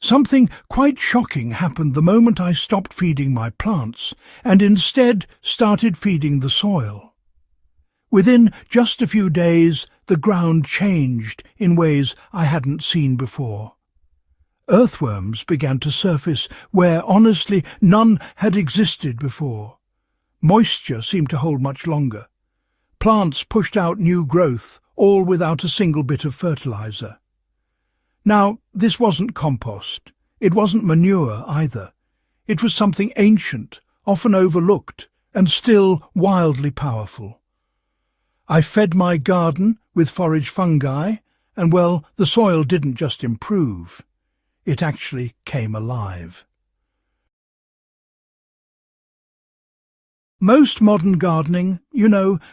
Something quite shocking happened the moment I stopped feeding my plants and instead started feeding the soil. Within just a few days, the ground changed in ways I hadn't seen before. Earthworms began to surface where, honestly, none had existed before. Moisture seemed to hold much longer. Plants pushed out new growth, all without a single bit of fertilizer. Now, this wasn't compost. It wasn't manure either. It was something ancient, often overlooked, and still wildly powerful. I fed my garden with foraged fungi, and well, the soil didn't just improve. It actually came alive. Most modern gardening,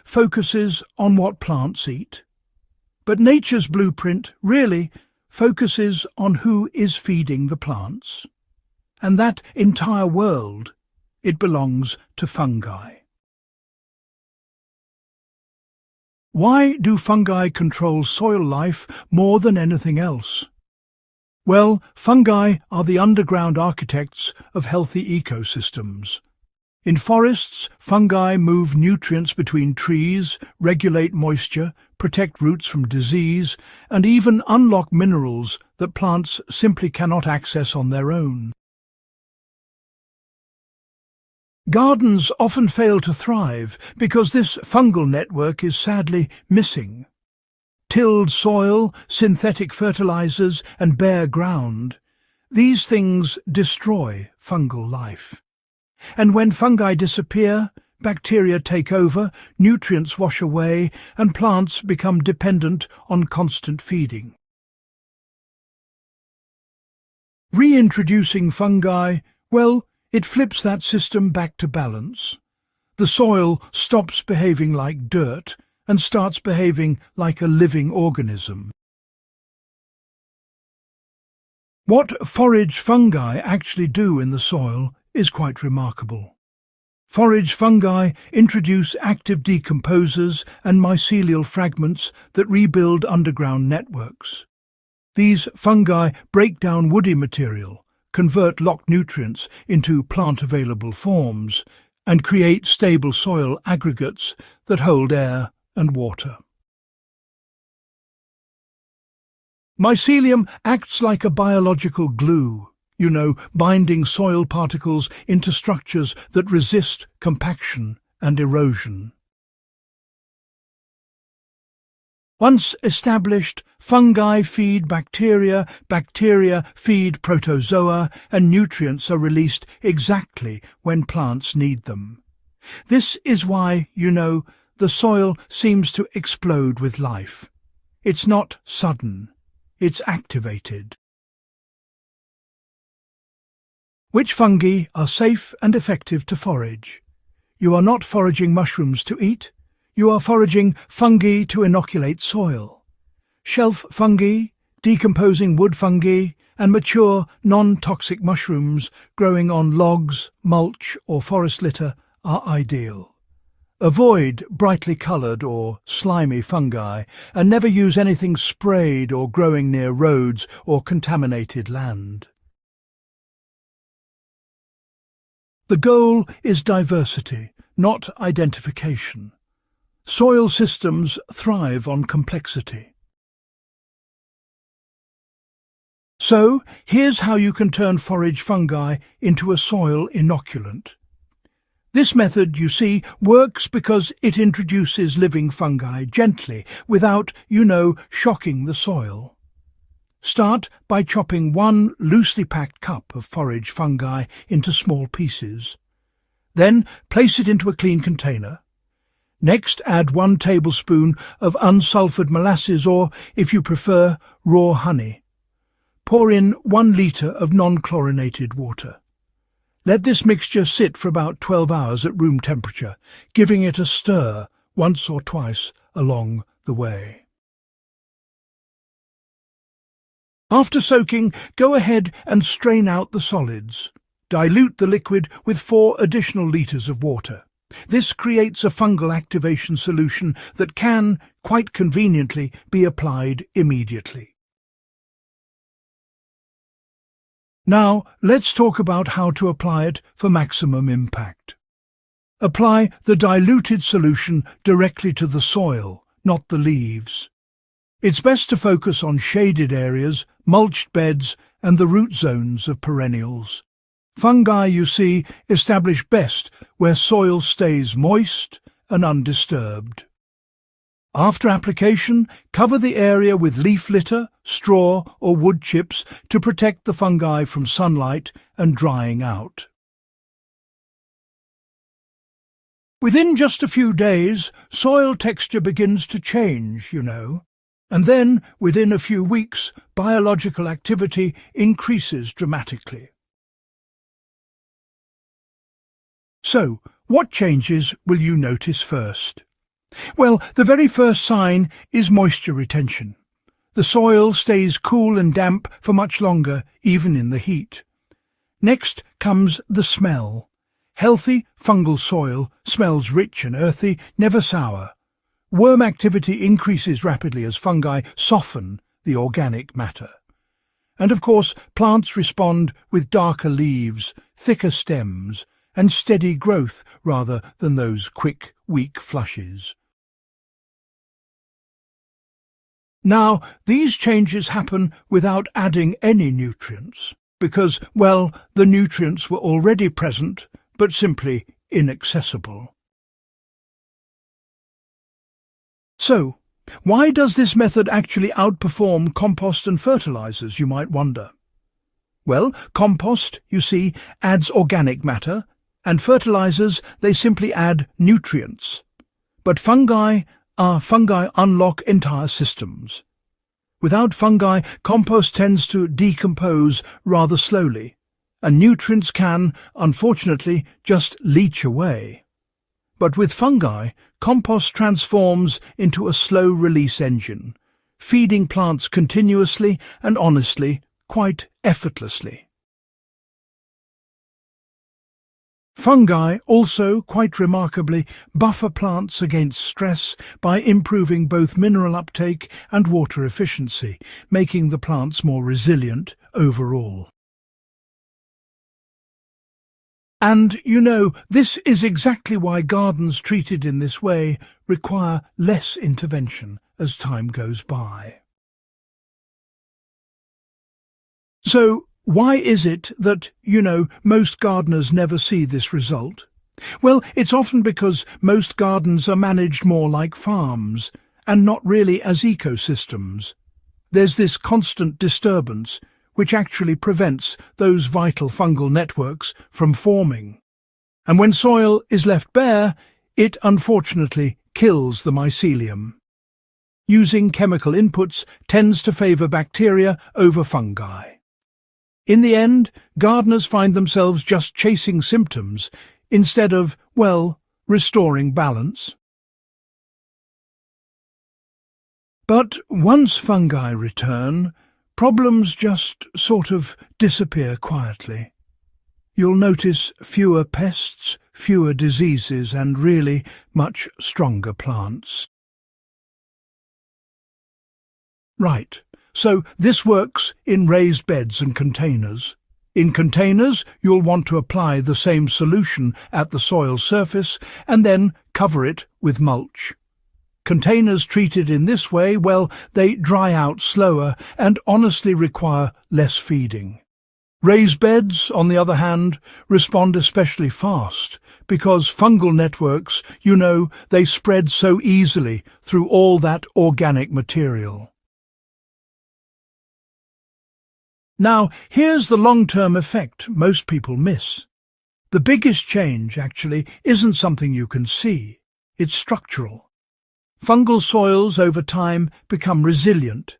focuses on what plants eat. But nature's blueprint really focuses on who is feeding the plants. And that entire world, it belongs to fungi. Why do fungi control soil life more than anything else? Well, fungi are the underground architects of healthy ecosystems. In forests, fungi move nutrients between trees, regulate moisture, protect roots from disease, and even unlock minerals that plants simply cannot access on their own. Gardens often fail to thrive because this fungal network is sadly missing. Tilled soil, synthetic fertilizers, and bare ground, these things destroy fungal life. And when fungi disappear, bacteria take over, nutrients wash away, and plants become dependent on constant feeding. Reintroducing fungi, well, it flips that system back to balance. The soil stops behaving like dirt and starts behaving like a living organism. What foraged fungi actually do in the soil is quite remarkable. Foraged fungi introduce active decomposers and mycelial fragments that rebuild underground networks. These fungi break down woody material, convert locked nutrients into plant-available forms, and create stable soil aggregates that hold air and water. Mycelium acts like a biological glue, binding soil particles into structures that resist compaction and erosion. Once established, fungi feed bacteria, bacteria feed protozoa, and nutrients are released exactly when plants need them. This is why, the soil seems to explode with life. It's not sudden, it's activated. Which fungi are safe and effective to forage? You are not foraging mushrooms to eat. You are foraging fungi to inoculate soil. Shelf fungi, decomposing wood fungi, and mature, non-toxic mushrooms growing on logs, mulch, or forest litter are ideal. Avoid brightly coloured or slimy fungi, and never use anything sprayed or growing near roads or contaminated land. The goal is diversity, not identification. Soil systems thrive on complexity. So, here's how you can turn foraged fungi into a soil inoculant. This method, you see, works because it introduces living fungi gently, without, shocking the soil. Start by chopping 1 loosely packed cup of foraged fungi into small pieces. Then place it into a clean container. Next, add 1 tablespoon of unsulfured molasses or, if you prefer, raw honey. Pour in 1 litre of non-chlorinated water. Let this mixture sit for about 12 hours at room temperature, giving it a stir once or twice along the way. After soaking, go ahead and strain out the solids. Dilute the liquid with 4 additional litres of water. This creates a fungal activation solution that can, quite conveniently, be applied immediately. Now, let's talk about how to apply it for maximum impact. Apply the diluted solution directly to the soil, not the leaves. It's best to focus on shaded areas, mulched beds, and the root zones of perennials. Fungi, you see, establish best where soil stays moist and undisturbed. After application, cover the area with leaf litter, straw, or wood chips to protect the fungi from sunlight and drying out. Within just a few days, soil texture begins to change, and then, within a few weeks, biological activity increases dramatically. So, what changes will you notice first? Well, the very first sign is moisture retention. The soil stays cool and damp for much longer, even in the heat. Next comes the smell. Healthy, fungal soil smells rich and earthy, never sour. Worm activity increases rapidly as fungi soften the organic matter. And of course, plants respond with darker leaves, thicker stems, and steady growth rather than those quick, weak flushes. Now, these changes happen without adding any nutrients, because, well, the nutrients were already present, but simply inaccessible. So, why does this method actually outperform compost and fertilizers, you might wonder? Well, compost, you see, adds organic matter, and fertilizers, they simply add nutrients. But fungi unlock entire systems. Without fungi, compost tends to decompose rather slowly, and nutrients can, unfortunately, just leach away. But with fungi, compost transforms into a slow-release engine, feeding plants continuously and honestly, quite effortlessly. Fungi also, quite remarkably, buffer plants against stress by improving both mineral uptake and water efficiency, making the plants more resilient overall. And, this is exactly why gardens treated in this way require less intervention as time goes by. So, why is it that, most gardeners never see this result? Well, it's often because most gardens are managed more like farms, and not really as ecosystems. There's this constant disturbance, which actually prevents those vital fungal networks from forming. And when soil is left bare, it unfortunately kills the mycelium. Using chemical inputs tends to favour bacteria over fungi. In the end, gardeners find themselves just chasing symptoms instead of, restoring balance. But once fungi return, problems just sort of disappear quietly. You'll notice fewer pests, fewer diseases, and really much stronger plants. Right. So this works in raised beds and containers. In containers, you'll want to apply the same solution at the soil surface and then cover it with mulch. Containers treated in this way, they dry out slower and honestly require less feeding. Raised beds, on the other hand, respond especially fast because fungal networks, they spread so easily through all that organic material. Now, here's the long-term effect most people miss. The biggest change, actually, isn't something you can see. It's structural. Fungal soils over time become resilient.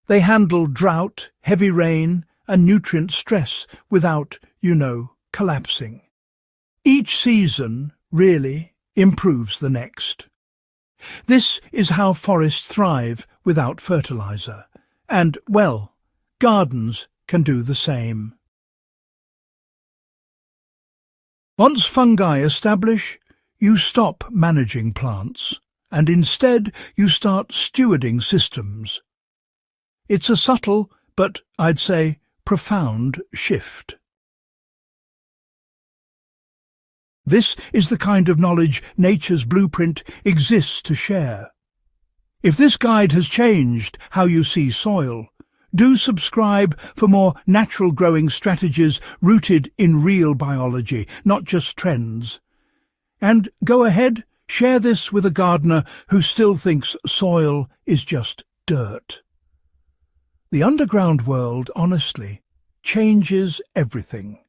They handle drought, heavy rain, and nutrient stress without, collapsing. Each season, really, improves the next. This is how forests thrive without fertilizer. And, gardens can do the same. Once fungi establish, you stop managing plants, and instead you start stewarding systems. It's a subtle, but I'd say profound shift. This is the kind of knowledge Nature's Blueprint exists to share. If this guide has changed how you see soil, do subscribe for more natural growing strategies rooted in real biology, not just trends. And go ahead, share this with a gardener who still thinks soil is just dirt. The underground world, honestly, changes everything.